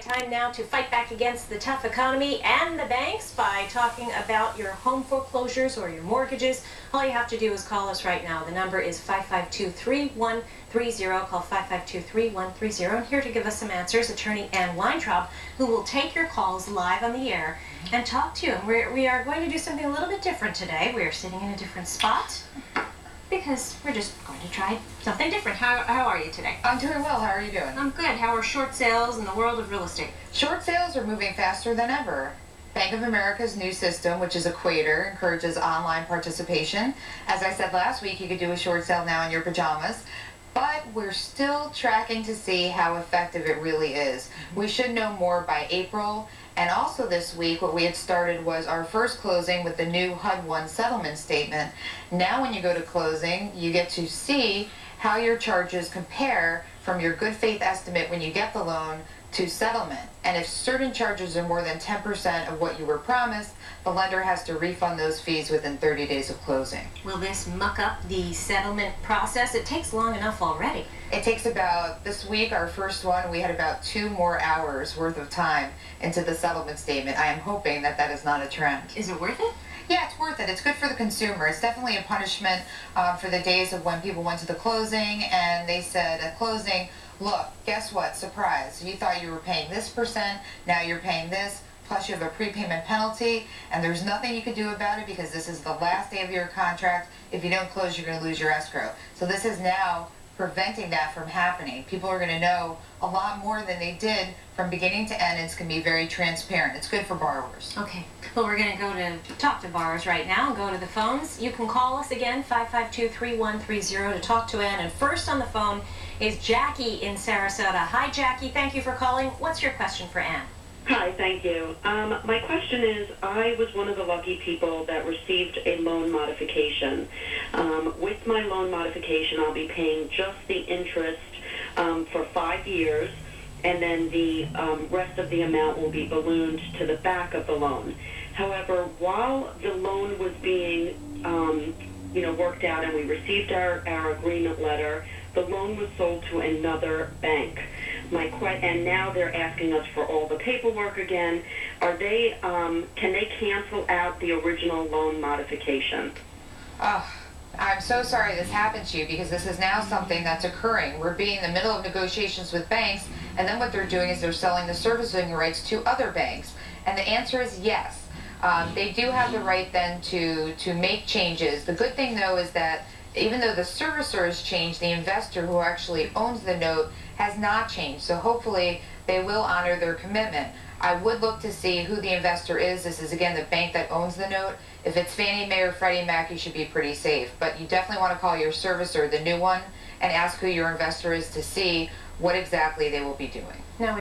Time now to fight back against the tough economy and the banks by talking about your home foreclosures or your mortgages. All you have to do is call us right now. The number is 552-3130. Call 552-3130. And here to give us some answers, attorney Ann Weintraub, who will take your calls live on the air and talk to you. And we are going to do something a little bit different today. We are sitting in a different spot because we're just going to try something different. How are you today? I'm doing well. How are you doing? I'm good. How are short sales in the world of real estate? Short sales are moving faster than ever. Bank of America's new system, which is Equator, encourages online participation. As I said last week, you could do a short sale now in your pajamas. But we're still tracking to see how effective it really is. We should know more by April. And also this week, what we had started was our first closing with the new HUD-1 settlement statement. Now when you go to closing, you get to see how your charges compare from your good faith estimate when you get the loan to settlement. And if certain charges are more than 10% of what you were promised, the lender has to refund those fees within 30 days of closing. Will this muck up the settlement process? It takes long enough already. It takes about, this week, our first one, we had about 2 more hours worth of time into the settlement statement. I am hoping that that is not a trend. Is it worth it? Yeah, it's worth it. It's good for the consumer. It's definitely a punishment for the days of when people went to the closing and they said at closing, look, guess what? Surprise. You thought you were paying this percent, now you're paying this, plus you have a prepayment penalty, and there's nothing you can do about it because this is the last day of your contract. If you don't close, you're going to lose your escrow. So this is now preventing that from happening. People are going to know a lot more than they did from beginning to end. It's going to be very transparent. It's good for borrowers. Okay. Well, we're going to go to talk to borrowers right now and go to the phones. You can call us again, 552-3130, to talk to Ann. And first on the phone is Jackie in Sarasota. Hi, Jackie. Thank you for calling. What's your question for Ann? Hi, thank you. My question is, I was one of the lucky people that received a loan modification. With my loan modification, I'll be paying just the interest for 5 years, and then the rest of the amount will be ballooned to the back of the loan. However, while the loan was being worked out and we received our agreement letter, the loan was sold to another bank. And now they're asking us for all the paperwork again. Can they cancel out the original loan modification? Oh, I'm so sorry this happened to you because this is now something that's occurring. We're being in the middle of negotiations with banks, and then what they're doing is they're selling the servicing rights to other banks. And the answer is yes. They do have the right then to make changes. The good thing, though, is that even though the servicer has changed, the investor who actually owns the note has not changed. So hopefully they will honor their commitment. I would look to see who the investor is. This is, again, the bank that owns the note. If it's Fannie Mae or Freddie Mac, you should be pretty safe. But you definitely want to call your servicer, the new one, and ask who your investor is to see what exactly they will be doing. Now,